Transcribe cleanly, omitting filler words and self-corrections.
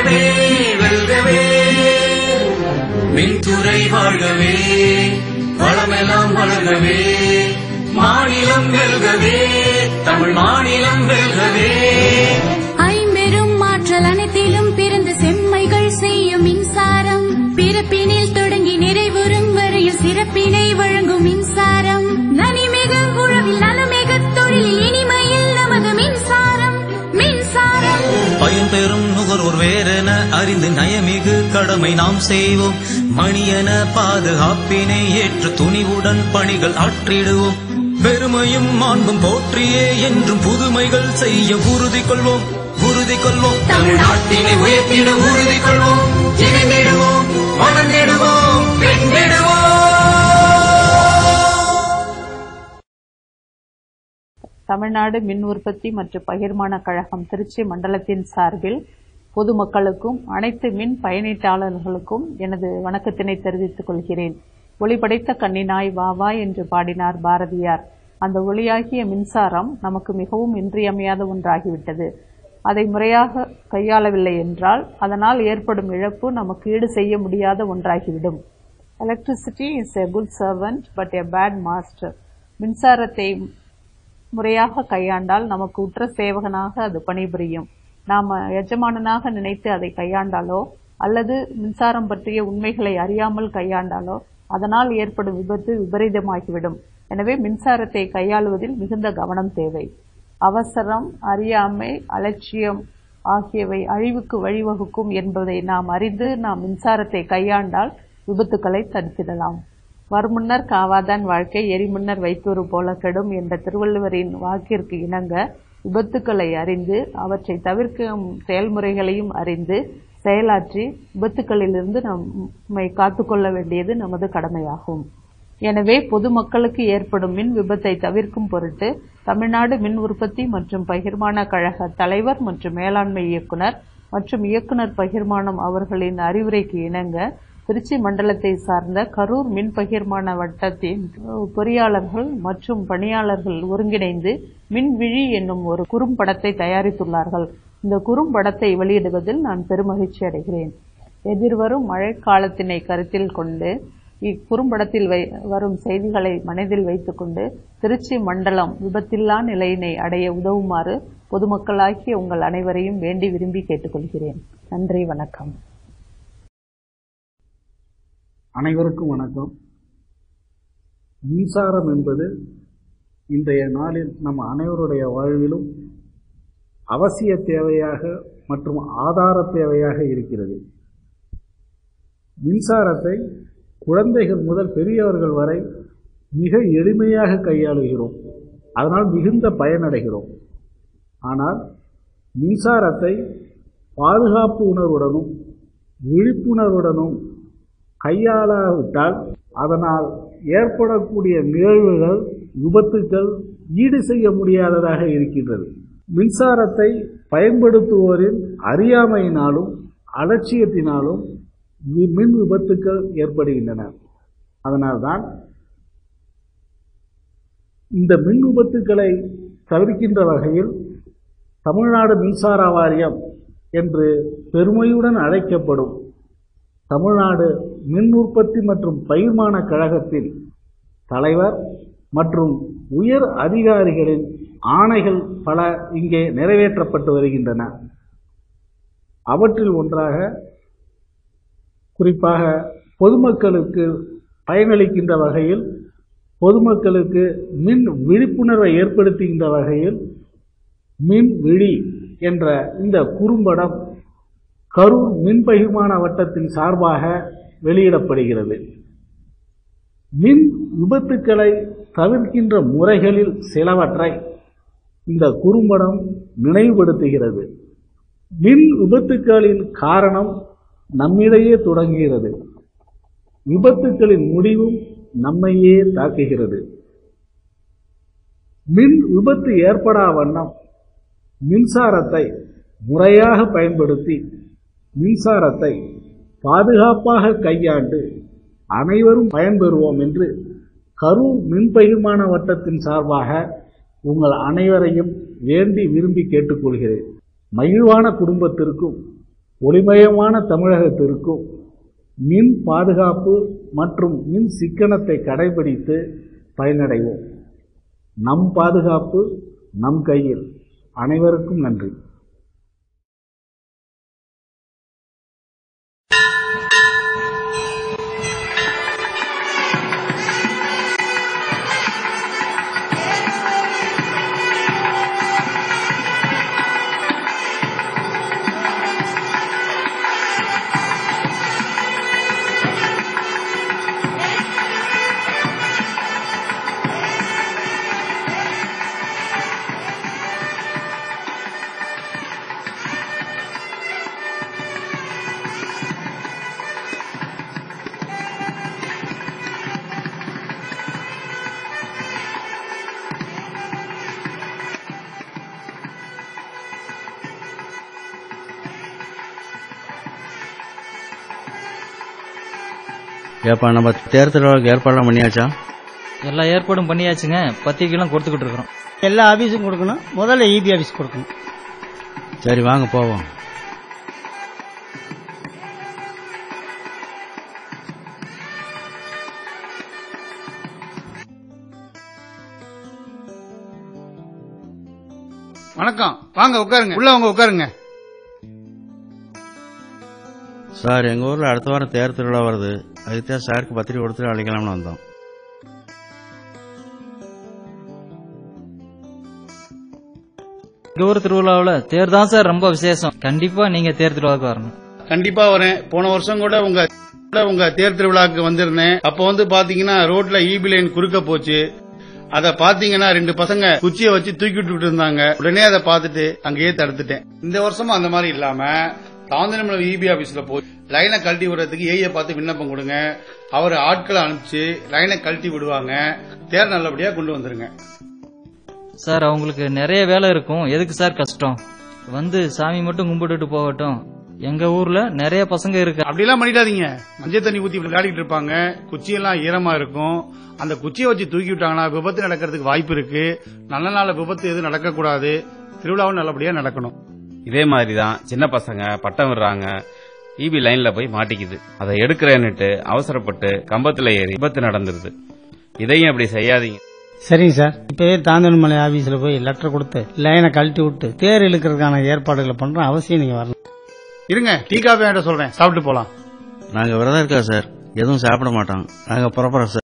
வெல்கவே வெல்கவே, மின்துறை வாழ்கவே, வளமெல்லாம் வளர்கவே, மாநிலம் வெல்கவே, தமிழ் மாநிலம் வெல்கவே. ஐம்பெரும் ஆற்றல் அனைத்திலும் பிறந்து செம்மைகள் செய்யும் மின்சாரம், பிறப்பினில் தொடங்கி நிறைவுறும் வரையில் சிறப்பினை வழங்கும் மின்சாரம், நனிமிகு உழவில் நலமிகு தொழிலில் இனிமையில் நமது மின்சாரம் மின்சாரம். பயன்பெறும் நுகர்வோர் வேறென அறிந்து நயமிகு கடமை நாம் செய்வோம், மணியென பாதுகாப்பினை ஏற்று துணிவுடன் பணிகள் ஆற்றிடுவோம், பெருமையும் மாண்பும் போற்றியே என்றும் புதுமைகள் செய்ய உறுதி கொள்வோம் உறுதி கொள்வோம். தமிழ்நாட்டினை உயர்த்திட உறுதி கொள்வோம், இணைந்திடுவோம், வளர்ந்திடுவோம், வென்றிடுவோம். தமிழ்நாடு மின் உற்பத்தி மற்றும் பகிர்மான கழகம் திருச்சி மண்டலத்தின் சார்பில் பொதுமக்களுக்கும் அனைத்து மின் பயனீட்டாளர்களுக்கும் எனது வணக்கத்தினை தெரிவித்துக் கொள்கிறேன். ஒளிபடைத்த கண்ணினாய் வா வா என்று பாடினார் பாரதியார். அந்த ஒளியாகிய மின்சாரம் நமக்கு மிகவும் இன்றியமையாத ஒன்றாகிவிட்டது. அதை முறையாக கையாளவில்லை என்றால் அதனால் ஏற்படும் இழப்பு நமக்கு ஈடு செய்ய முடியாத ஒன்றாகிவிடும். Electricity is a good servant but a bad master. மின்சாரத்தை முறையாக கையாண்டால் நமக்கு உற்ற சேவகனாக அது பணிபுரியும். நாம் எஜமானனாக நினைத்து அதை கையாண்டாலோ அல்லது மின்சாரம் பற்றிய உண்மைகளை அறியாமல் கையாண்டாலோ அதனால் ஏற்படும் விபத்து விபரீதமாகிவிடும். எனவே மின்சாரத்தை கையாளுவதில் மிகுந்த கவனம் தேவை. அவசரம், அறியாமை, அலட்சியம் ஆகியவை அழிவுக்கு வழிவகுக்கும் என்பதை நாம் அறிந்து நாம் மின்சாரத்தை கையாண்டால் விபத்துக்களை தடுத்திடலாம். வருமுன்னர் காவாதான் வாழ்க்கை, எரிமுன்னர் வைத்தூறு போல கெடும் என்ற திருவள்ளுவரின் வாக்கிற்கு இணங்க விபத்துக்களை அறிந்து அவற்றை தவிர்க்கும் செயல்முறைகளையும் அறிந்து செயலாற்றி விபத்துக்களிலிருந்து நம்மை காத்துக்கொள்ள வேண்டியது நமது கடமையாகும். எனவே பொதுமக்களுக்கு ஏற்படும் மின் விபத்தை தவிர்க்கும் பொருட்டு தமிழ்நாடு மின் உற்பத்தி மற்றும் பகிர்மான கழக தலைவர் மற்றும் மேலாண்மை இயக்குனர் மற்றும் இயக்குனர் பகிர்மானம் அவர்களின் அறிவுரைக்கு இணங்க திருச்சி மண்டலத்தை சார்ந்த கரூர் மின் பகிர்மான வட்டத்தின் பொறியாளர்கள் மற்றும் பணியாளர்கள் ஒருங்கிணைந்து மின்விழி என்னும் ஒரு குறும்படத்தை தயாரித்துள்ளார்கள். இந்த குறும்படத்தை வெளியிடுவதில் நான் பெருமகிழ்ச்சி அடைகிறேன். எதிர்வரும் மழைக்காலத்தினை கருத்தில் கொண்டு இக்குறும்படத்தில் வரும் செய்திகளை மனதில் வைத்துக்கொண்டு திருச்சி மண்டலம் விபத்தில்லா நிலையினை அடைய உதவுமாறு பொதுமக்களாகிய உங்கள் அனைவரையும் வேண்டி விரும்பி கேட்டுக்கொள்கிறேன். நன்றி, வணக்கம். அனைவருக்கும் வணக்கம். மின்சாரம் என்பது இன்றைய நாளில் நம் அனைவருடைய வாழ்விலும் அவசிய தேவையாக மற்றும் ஆதார தேவையாக இருக்கிறது. மின்சாரத்தை குழந்தைகள் முதல் பெரியவர்கள் வரை மிக எளிமையாக கையாளுகிறோம். அதனால் மிகுந்த பயனடைகிறோம். ஆனால் மின்சாரத்தை பாதுகாப்பு உணர்வுடனும் விழிப்புணர்வுடனும் கையாளாவிட்டால் அதனால் ஏற்படக்கூடிய நிகழ்வுகள், விபத்துக்கள் ஈடு செய்ய முடியாததாக இருக்கின்றது. மின்சாரத்தை பயன்படுத்துவோரின் அறியாமையினாலும் அலட்சியத்தினாலும் மின் விபத்துக்கள் ஏற்படுகின்றன. அதனால்தான் இந்த மின் விபத்துக்களை தவிர்க்கின்ற வகையில் தமிழ்நாடு மின்சார வாரியம் என்று பெருமையுடன் அழைக்கப்படும் தமிழ்நாடு மின் உற்பத்தி மற்றும் பகிர்மான கழகத்தின் தலைவர் மற்றும் உயர் அதிகாரிகளின் ஆணைகள் பல இங்கே நிறைவேற்றப்பட்டு வருகின்றன. அவற்றில் ஒன்றாக குறிப்பாக பொதுமக்களுக்கு பயனளிக்கின்ற வகையில், பொதுமக்களுக்கு மின் விழிப்புணர்வை ஏற்படுத்துகின்ற வகையில் மின் விழி என்ற இந்த குறும்படம் கரூர் மின் பகிர்மான வட்டத்தின் சார்பாக வெளியிடப்படுகிறது. மின் விபத்துக்களை தவிர்க்கின்ற முறைகளில் சிலவற்றை இந்த குறும்படம் நினைவுபடுத்துகிறது. மின் விபத்துக்களின் காரணம் நம்மிடையே தொடங்குகிறது. விபத்துக்களின் முடிவும் நம்மையே தாக்குகிறது. மின் விபத்து ஏற்படா வண்ணம் மின்சாரத்தை முறையாக பயன்படுத்தி மின்சாரத்தை பாதுகாப்பாக கையாண்டு அனைவரும் பயன்பெறுவோம் என்று கரூர் மின் பகிர்மான வட்டத்தின் சார்பாக உங்கள் அனைவரையும் வேண்டி விரும்பி கேட்டுக்கொள்கிறேன். மகிழ்வான குடும்பத்திற்கும் ஒளிமயமான தமிழகத்திற்கும் மின் பாதுகாப்பு மற்றும் மின் சிக்கனத்தை கடைபிடித்து பயனடைவோம். நம் பாதுகாப்பு நம் கையில். அனைவருக்கும் நன்றி. ஏப்பா நம்ம தேர் திருவிழாவுக்கு ஏற்பாடுலாம் பண்ணியாச்சா? எல்லா ஏற்பாடும் பண்ணியாச்சுங்க. பத்திரிக்கைலாம் கொடுத்துக்கிட்டு இருக்கிறோம். எல்லா ஆபீஸும் கொடுக்கணும். முதல்ல இபி ஆபீஸ் கொடுக்கணும். சரி வாங்க போவோம். வணக்கம். வாங்க உட்காருங்க. உள்ள வாங்க உட்காருங்க. சார், எங்க ஊர்ல அடுத்த வாரம் தேர் திருவிழா வருது. அதுதான் சாருக்கு பத்திரிக்கை கொடுத்துட்டு அழைக்கலாம்னு வந்தோம். எங்க ஊர் திருவிழாவில் தேர் தான் சார் ரொம்ப விசேஷம். கண்டிப்பா நீங்க தேர் திருவிழாவுக்கு வரணும். கண்டிப்பா வரேன். போன வருஷம் கூட உங்க தேர் திருவிழாக்கு வந்திருந்தேன். அப்ப பாத்தீங்கன்னா ரோட்ல இபி லைன் குறுக்க போச்சு. அத பாத்தீங்கன்னா 2 பசங்க குச்சியை வச்சு தூக்கி விட்டு இருந்தாங்க. உடனே அதை பார்த்துட்டு அங்கேயே தடுத்துட்டேன். இந்த வருஷமும் அந்த மாதிரி இல்லாம தாந்தனமலை இபி ஆபீஸ்ல போய் லைனை கழட்டி விடுறதுக்கு ஏஐ பார்த்து விண்ணப்பம் கொடுங்க. அவர் ஆட்களை அனுப்பிச்சு லைனை கழட்டி விடுவாங்க. தேர் நல்லபடியா கொண்டு வந்துருங்க. சார், அவங்களுக்கு நிறைய வேலை இருக்கும். எதுக்கு சார் கஷ்டம்? வந்து சாமி மட்டும் கும்பிட்டுட்டு போகட்டும். எங்க ஊர்ல நிறைய பசங்க இருக்கு. அப்படிலாம் பண்ணிடாதீங்க. மஞ்சள் தண்ணி ஊத்தி விளையாடிட்டு இருப்பாங்க. குச்சியெல்லாம் ஈரமா இருக்கும். அந்த குச்சியை வச்சு தூக்கி விட்டாங்கன்னா விபத்து நடக்கிறதுக்கு வாய்ப்பு இருக்கு. நல்ல நாள விபத்து எதுவும் நடக்கக்கூடாது. திருவிழாவும் நல்லபடியா நடக்கணும். இதே மாதிரிதான் சின்ன பசங்க பட்டம் விடுறாங்க. இபி லைன்ல போய் மாட்டிக்குது. அதை எடுக்கிறேன்னுட்டு அவசரப்பட்டு கம்பத்துல ஏறி விபத்து நடந்துருது. இதையும் அப்படி செய்யாதீங்க. சரிங்க சார். இப்பவே தாந்தனமலை ஆபீஸ்ல போய் லெட்டர் கொடுத்து லைனை கழட்டி விட்டு தேர் இழுக்கிறதுக்கான ஏற்பாடுகளை பண்றோம். அவசியம் நீங்க வரணும். இருங்க, டீ காஃபி சொல்றேன், சாப்பிட்டு போலாம். நாங்க விரதம் இருக்கா சார்? எதுவும் சாப்பிட மாட்டோம். நாங்க புறப்படுறோம் சார்.